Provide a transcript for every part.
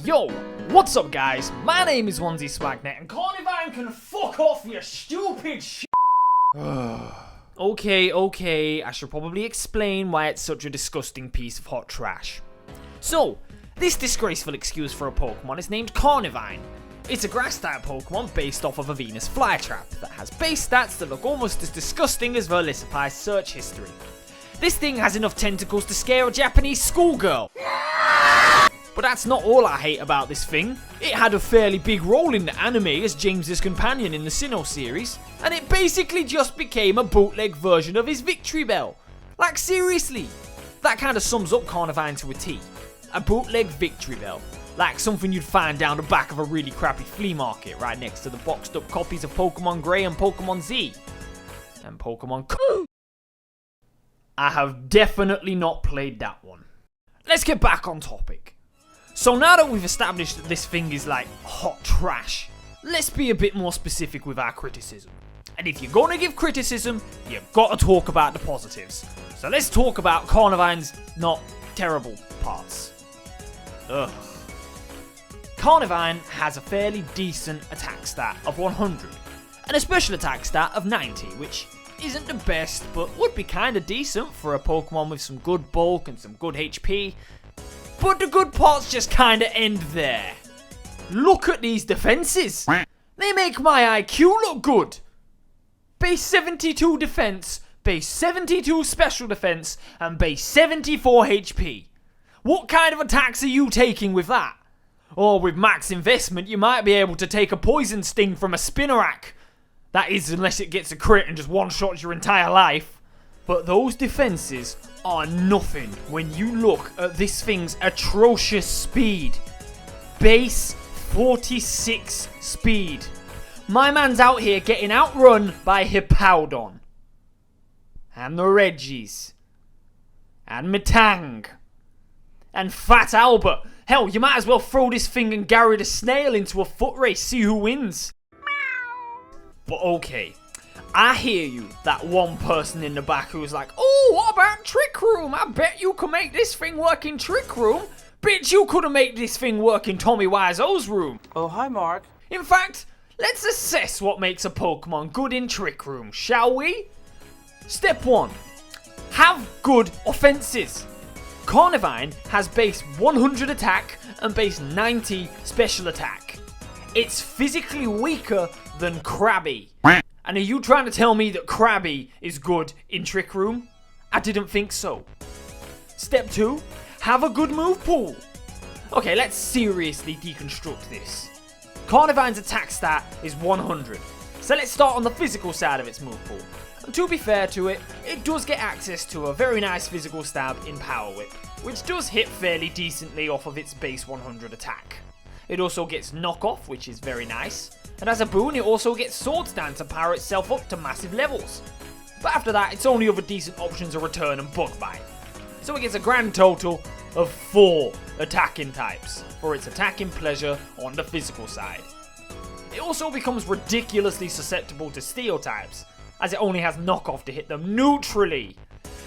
Yo, what's up guys? My name is OnesieBanette and Carnivine can fuck off, you stupid shit. Okay, I should probably explain why it's such a disgusting piece of hot trash. So, this disgraceful excuse for a Pokemon is named Carnivine. It's a grass-type Pokemon based off of a Venus flytrap that has base stats that look almost as disgusting as Verlisipai's search history. This thing has enough tentacles to scare a Japanese schoolgirl. But that's not all I hate about this thing. It had a fairly big role in the anime as James's companion in the Sinnoh series, and it basically just became a bootleg version of his Victory Bell. Like seriously, that kind of sums up Carnivine to a T. A bootleg Victory Bell. Like something you'd find down the back of a really crappy flea market right next to the boxed up copies of Pokemon Grey and Pokemon Z. And Pokemon I have definitely not played that one. Let's get back on topic. So now that we've established that this thing is like hot trash, let's be a bit more specific with our criticism. And if you're gonna give criticism, you've got to talk about the positives. So let's talk about Carnivine's not terrible parts. Ugh. Carnivine has a fairly decent attack stat of 100, and a special attack stat of 90, which isn't the best, but would be kinda decent for a Pokemon with some good bulk and some good HP. But the good parts just kinda end there. Look at these defenses. They make my IQ look good. Base 72 defense, base 72 special defense, and base 74 HP. What kind of attacks are you taking with that? Or with max investment, you might be able to take a poison sting from a Spinarak. That is, unless it gets a crit and just one-shots your entire life. But those defenses are nothing when you look at this thing's atrocious speed. Base 46 speed. My man's out here getting outrun by Hippowdon. And the Reggies. And Metang. And Fat Albert. Hell, you might as well throw this thing and Gary the Snail into a foot race, see who wins. But okay, I hear you, that one person in the back who's like, oh, what about Trick Room? I bet you can make this thing work in Trick Room. Bitch, you couldn't make this thing work in Tommy Wiseau's room. Oh, hi, Mark. In fact, let's assess what makes a Pokemon good in Trick Room, shall we? Step 1. Have good offenses. Carnivine has base 100 attack and base 90 special attack. It's physically weaker than Krabby. And are you trying to tell me that Krabby is good in Trick Room? I didn't think so. Step 2, have a good move pool. Okay, let's seriously deconstruct this. Carnivine's attack stat is 100. So let's start on the physical side of its move pool. And to be fair to it, it does get access to a very nice physical stab in Power Whip, which does hit fairly decently off of its base 100 attack. It also gets knockoff, which is very nice. And as a boon, it also gets Sword Stand to power itself up to massive levels. But after that, its only other decent options are Return and Bug Bite. So it gets a grand total of 4 attacking types for its attacking pleasure on the physical side. It also becomes ridiculously susceptible to Steel types, as it only has knockoff to hit them neutrally.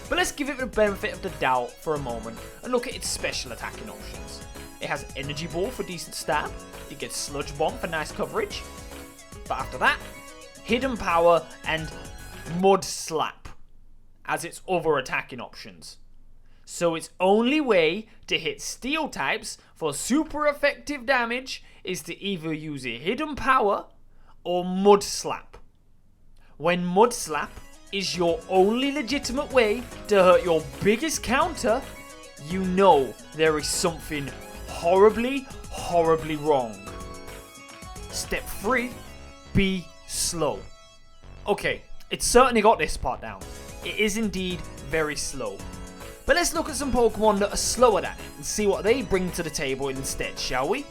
But let's give it the benefit of the doubt for a moment and look at its special attacking options. It has Energy Ball for decent stab, it gets Sludge Bomb for nice coverage, but after that, Hidden Power and Mud Slap as its other attacking options. So its only way to hit Steel types for super effective damage is to either use a Hidden Power or Mud Slap. When Mud Slap is your only legitimate way to hurt your biggest counter, you know there is something horribly wrong. Step 3, be slow. Okay, it's certainly got this part down. It is indeed very slow. But let's look at some Pokemon that are slower than it and see what they bring to the table instead, shall we?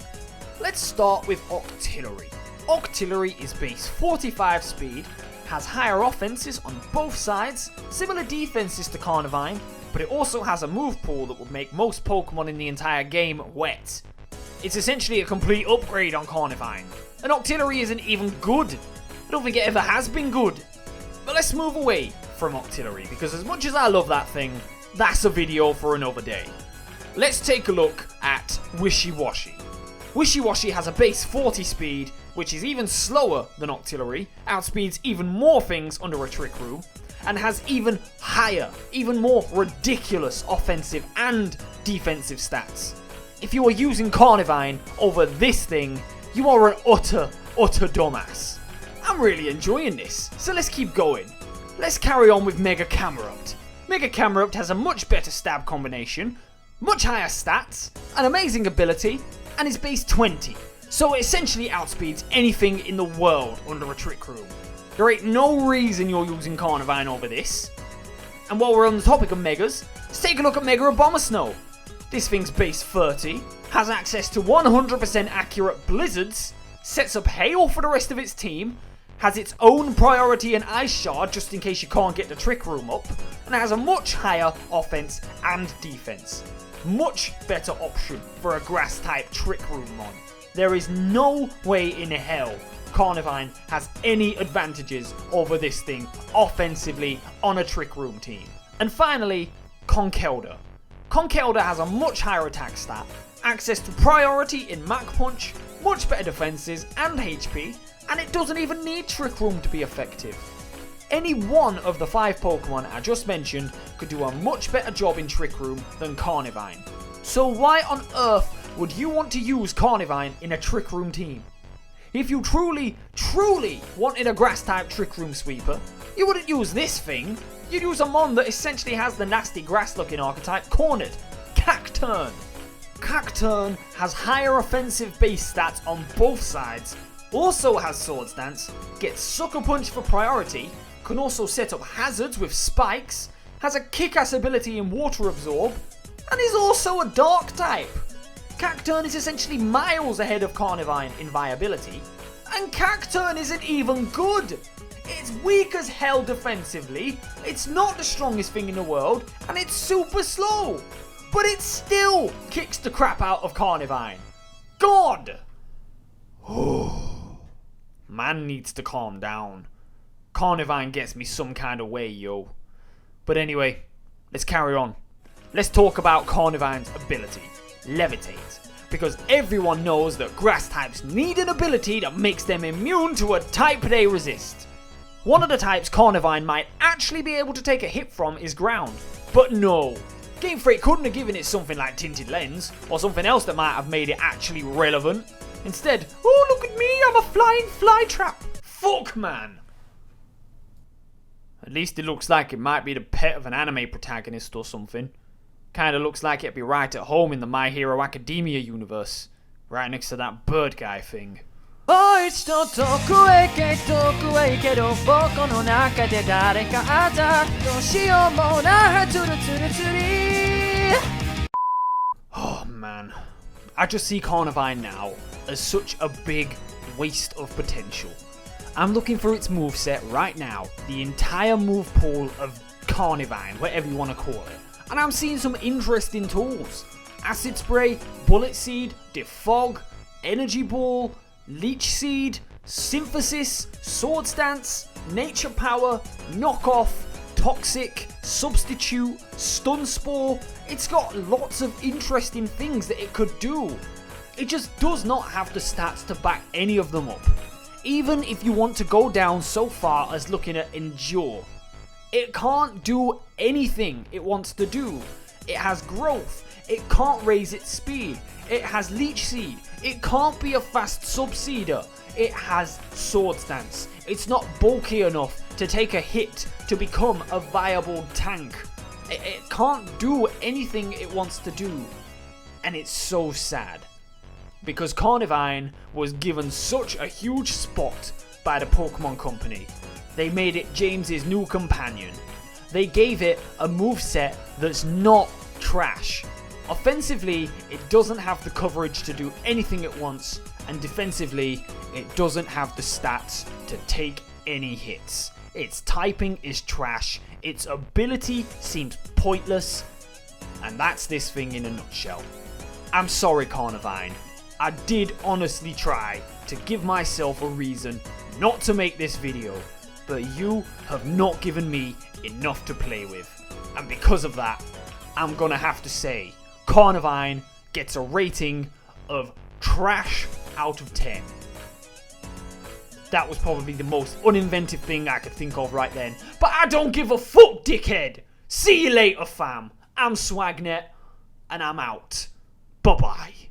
Let's start with Octillery. Octillery is base 45 speed, has higher offenses on both sides, similar defenses to Carnivine, but it also has a move pool that would make most Pokemon in the entire game wet. It's essentially a complete upgrade on Carnivine, and Octillery isn't even good. I don't think it ever has been good. But let's move away from Octillery, because as much as I love that thing, that's a video for another day. Let's take a look at Wishy Washy. Wishy-Washy has a base 40 speed, which is even slower than Octillery, outspeeds even more things under a Trick Room, and has even higher, even more ridiculous offensive and defensive stats. If you are using Carnivine over this thing, you are an utter dumbass. I'm really enjoying this, so let's keep going. Let's carry on with Mega Camerupt. Mega Camerupt has a much better stab combination, much higher stats, an amazing ability, and is base 20, so it essentially outspeeds anything in the world under a Trick Room. There ain't no reason you're using Carnivine over this. And while we're on the topic of Megas, let's take a look at Mega Abomasnow. This thing's base 30, has access to 100% accurate blizzards, sets up hail for the rest of its team, has its own priority and ice shard just in case you can't get the Trick Room up, and has a much higher offense and defense. Much better option for a grass type Trick Room mon. There is no way in hell Carnivine has any advantages over this thing offensively on a Trick Room team. And finally, Conkeldurr. Conkeldurr has a much higher attack stat, access to priority in Mach Punch, much better defenses and HP, and it doesn't even need Trick Room to be effective. Any one of the 5 Pokemon I just mentioned could do a much better job in Trick Room than Carnivine. So why on earth would you want to use Carnivine in a Trick Room team? If you truly wanted a grass type Trick Room sweeper, you wouldn't use this thing. You'd use a mon that essentially has the nasty grass looking archetype cornered. Cacturne. Cacturne has higher offensive base stats on both sides, also has Swords Dance, gets Sucker Punch for priority, can also set up hazards with spikes, has a kick-ass ability in Water Absorb, and is also a Dark type. Cacturne is essentially miles ahead of Carnivine in viability, and Cacturne isn't even good. It's weak as hell defensively, it's not the strongest thing in the world, and it's super slow. But it still kicks the crap out of Carnivine. God! Man needs to calm down. Carnivine gets me some kind of way, yo. But anyway, let's carry on. Let's talk about Carnivine's ability, Levitate. Because everyone knows that grass types need an ability that makes them immune to a type they resist. One of the types Carnivine might actually be able to take a hit from is ground. But no. Game Freak couldn't have given it something like Tinted Lens, or something else that might have made it actually relevant. Instead, oh look at me, I'm a flying fly trap. Fuck man. At least it looks like it might be the pet of an anime protagonist or something. Kinda looks like it'd be right at home in the My Hero Academia universe. Right next to that bird guy thing. Oh man, I just see Carnivine now as such a big waste of potential. I'm looking for its moveset right now, the entire move pool of Carnivine, whatever you want to call it, and I'm seeing some interesting tools. Acid Spray, Bullet Seed, Defog, Energy Ball, Leech Seed, Synthesis, Swords Dance, Nature Power, Knockoff, Toxic, Substitute, Stun Spore. It's got lots of interesting things that it could do. It just does not have the stats to back any of them up. Even if you want to go down so far as looking at Endure, it can't do anything it wants to do. It has growth. It can't raise its speed. It has Leech Seed. It can't be a fast Subseeder. It has Swords Dance. It's not bulky enough to take a hit to become a viable tank. It can't do anything it wants to do. And it's so sad. Because Carnivine was given such a huge spot by the Pokemon Company. They made it James's new companion. They gave it a moveset that's not trash. Offensively, it doesn't have the coverage to do anything it wants, and defensively, it doesn't have the stats to take any hits. Its typing is trash, its ability seems pointless, and that's this thing in a nutshell. I'm sorry, Carnivine. I did honestly try to give myself a reason not to make this video, but you have not given me enough to play with. And because of that, I'm gonna have to say, Carnivine gets a rating of trash out of 10. That was probably the most uninventive thing I could think of right then. But I don't give a fuck, dickhead. See you later, fam. I'm OnesieBanette, and I'm out. Bye-bye.